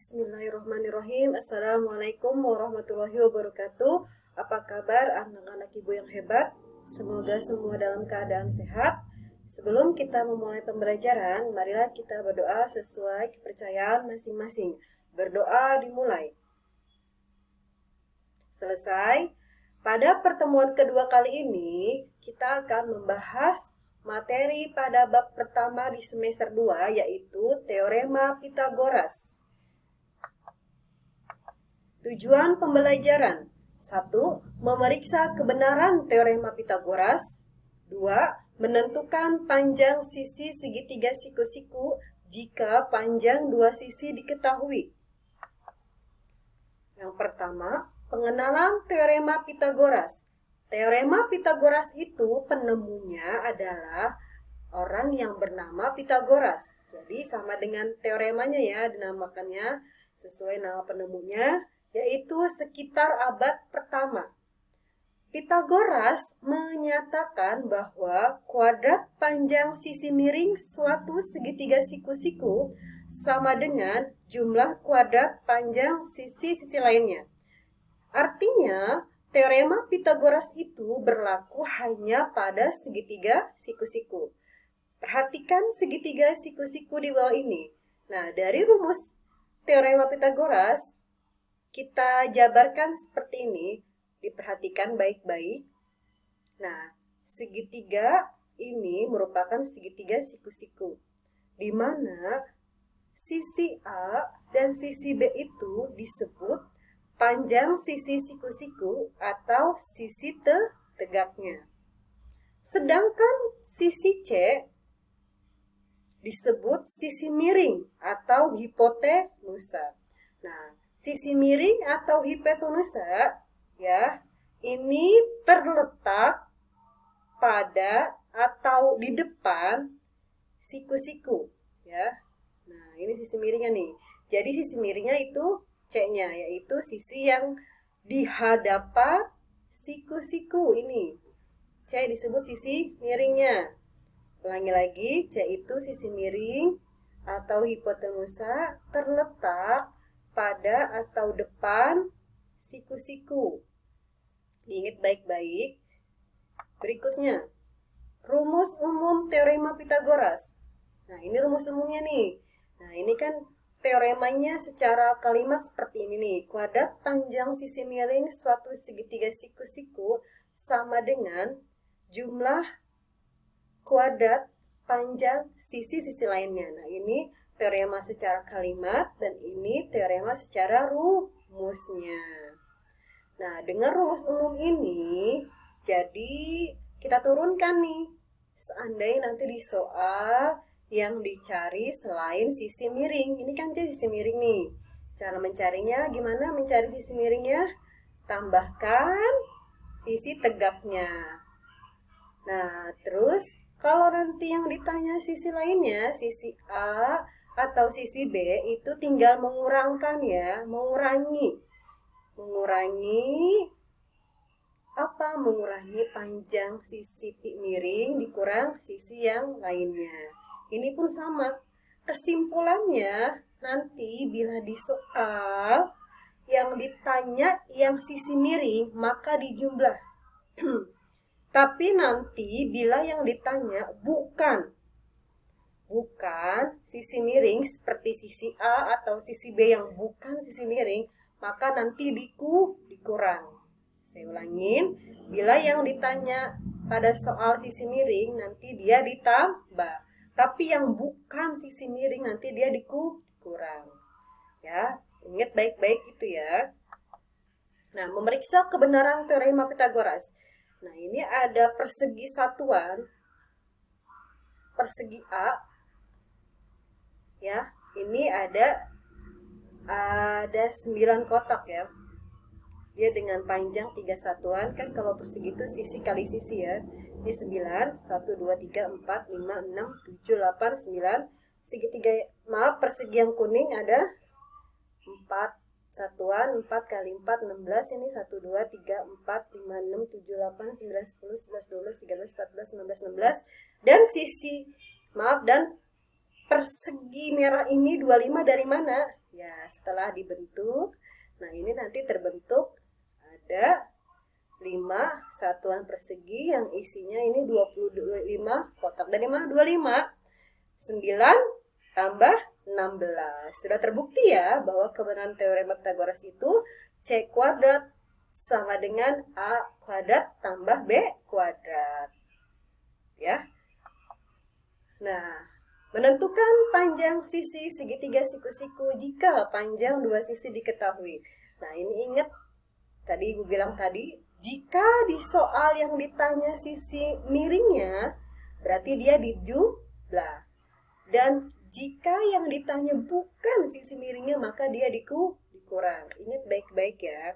Bismillahirrahmanirrahim. Assalamualaikum warahmatullahi wabarakatuh. Apa kabar anak-anak ibu yang hebat? Semoga semua dalam keadaan sehat. Sebelum kita memulai pembelajaran, marilah kita berdoa sesuai kepercayaan masing-masing. Berdoa dimulai. Selesai. Pada pertemuan kedua kali ini, kita akan membahas materi pada bab pertama di semester 2, yaitu Teorema Pitagoras. Tujuan pembelajaran: 1. Memeriksa kebenaran Teorema Pitagoras. 2. Menentukan panjang sisi segitiga siku-siku jika panjang dua sisi diketahui. Yang pertama, pengenalan Teorema Pitagoras. Teorema Pitagoras itu penemunya adalah orang yang bernama Pitagoras. Jadi sama dengan teoremanya ya, dinamakannya sesuai nama penemunya, yaitu sekitar abad pertama. Pitagoras menyatakan bahwa kuadrat panjang sisi miring suatu segitiga siku-siku sama dengan jumlah kuadrat panjang sisi-sisi lainnya. Artinya, teorema Pitagoras itu berlaku hanya pada segitiga siku-siku. Perhatikan segitiga siku-siku di bawah ini. Nah, dari rumus teorema Pitagoras, kita jabarkan seperti ini. Diperhatikan baik-baik. Nah, segitiga ini merupakan segitiga siku-siku, di mana sisi A dan sisi B itu disebut panjang sisi siku-siku atau sisi tegaknya. Sedangkan sisi C disebut sisi miring atau hipotenusa. Nah, sisi miring atau hipotenusa ya, ini terletak pada atau di depan siku-siku ya. Nah, ini sisi miringnya nih. Jadi sisi miringnya itu C-nya, yaitu sisi yang di hadapan siku-siku ini. C disebut sisi miringnya. Ulangi lagi, C itu sisi miring atau hipotenusa terletak pada atau depan siku-siku. Diingat baik-baik. Berikutnya, rumus umum teorema Pitagoras. Nah, ini rumus umumnya nih. Nah, ini kan teoremanya secara kalimat seperti ini nih. Kuadrat panjang sisi miring suatu segitiga siku-siku sama dengan jumlah kuadrat panjang sisi-sisi lainnya. Nah, ini teorema secara kalimat dan ini teorema secara rumusnya. Nah, dengan rumus umum ini, jadi kita turunkan nih. Seandainya nanti di soal yang dicari selain sisi miring. Ini kan sisi miring nih. Cara mencarinya gimana? Mencari sisi miringnya, tambahkan sisi tegaknya. Nah, terus kalau nanti yang ditanya sisi lainnya, sisi A atau sisi B, itu tinggal mengurangkan ya, mengurangi apa? Mengurangi panjang sisi miring dikurang sisi yang lainnya. Ini pun sama. Kesimpulannya, nanti bila di soal yang ditanya yang sisi miring, maka dijumlah. Tapi nanti bila yang ditanya bukan sisi miring seperti sisi A atau sisi B yang bukan sisi miring, maka nanti dikurang. Saya ulangin, bila yang ditanya pada soal sisi miring, nanti dia ditambah. Tapi yang bukan sisi miring, nanti dia dikurang. Ya, ingat baik-baik itu ya. Nah, memeriksa kebenaran teorema Pitagoras. Nah, ini ada persegi satuan, persegi A. Ya, ini ada 9 kotak ya. Dia dengan panjang 3 satuan, kan kalau persegi itu sisi kali sisi ya. Ini 9, 1, 2, 3, 4, 5, 6, 7, 8, 9. Segitiga, persegi yang kuning ada 4 satuan, 4 kali 4, 16. Ini 1, 2, 3, 4, 5, 6, 7, 8, 9, 10, 11, 12, 13, 14, 15, 16. Dan dan persegi merah ini 25 dari mana? Ya, setelah dibentuk, nah ini nanti terbentuk ada 5 satuan persegi yang isinya ini 25 kotak. Dari mana 25? 9 tambah 16. Sudah terbukti ya bahwa kebenaran teorema Pythagoras itu C kuadrat sama dengan A kuadrat tambah B kuadrat. Ya. Nah, menentukan panjang sisi segitiga siku-siku jika panjang dua sisi diketahui. Nah, ini ingat tadi Ibu bilang tadi, jika di soal yang ditanya sisi miringnya, berarti dia dijumlah. Dan jika yang ditanya bukan sisi miringnya, maka dia dikurang. Ingat baik-baik ya.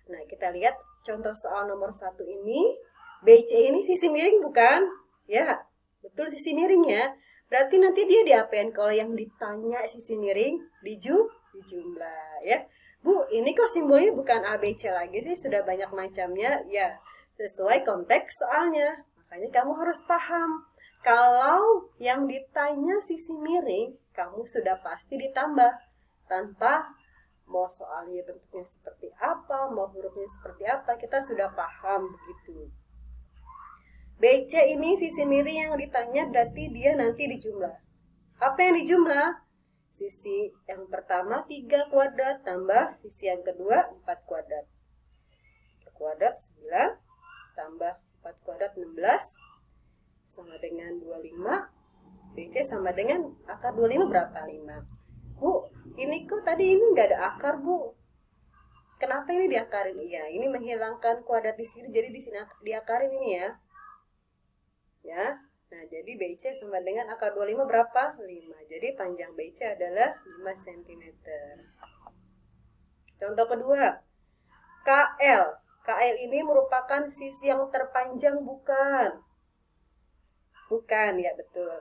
Nah, kita lihat contoh soal nomor 1 ini. BC ini sisi miring bukan? Ya, betul sisi miring ya. Berarti nanti dia diapain kalau yang ditanya sisi miring? Dijumlah ya. Bu, ini kok simbolnya bukan ABC lagi sih? Sudah banyak macamnya. Ya, sesuai konteks soalnya. Makanya kamu harus paham. Kalau yang ditanya sisi miring, kamu sudah pasti ditambah. Tanpa mau soalnya bentuknya seperti apa, mau hurufnya seperti apa, kita sudah paham begitu. BC ini sisi miring yang ditanya berarti dia nanti dijumlah. Apa yang dijumlah? Sisi yang pertama 3 kuadrat tambah sisi yang kedua 4 kuadrat. 3 kuadrat 9 tambah 4 kuadrat 16 sama dengan 25. BC sama dengan akar 25 berapa? 5. Bu, ini kok tadi ini nggak ada akar, Bu. Kenapa ini diakarin? Iya, ini menghilangkan kuadrat di sini, jadi di sini diakarin ini ya. Ya. Nah, jadi BC sama dengan akar 25 berapa? 5. Jadi panjang BC adalah 5 cm. Contoh kedua, KL. KL ini merupakan sisi yang terpanjang bukan? Bukan, ya betul.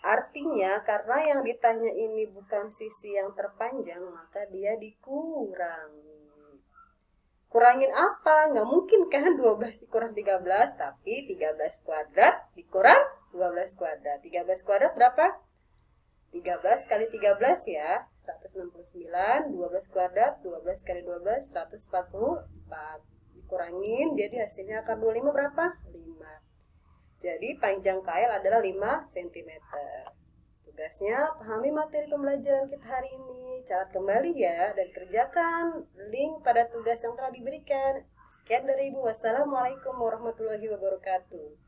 Artinya karena yang ditanya ini bukan sisi yang terpanjang, maka dia dikurangi. Kurangin apa? Nggak mungkin kan 12 dikurang 13, tapi 13 kuadrat dikurang 12 kuadrat. 13 kuadrat berapa? 13 kali 13 ya, 169. 12 kuadrat, 12 kali 12, 144. Dikurangin, jadi hasilnya akar 25 berapa? 5. Jadi panjang KL adalah 5 cm. Tugasnya pahami materi pembelajaran kita hari ini. Catat kembali ya dan kerjakan link pada tugas yang telah diberikan. Sekian dari Ibu. Wassalamualaikum warahmatullahi wabarakatuh.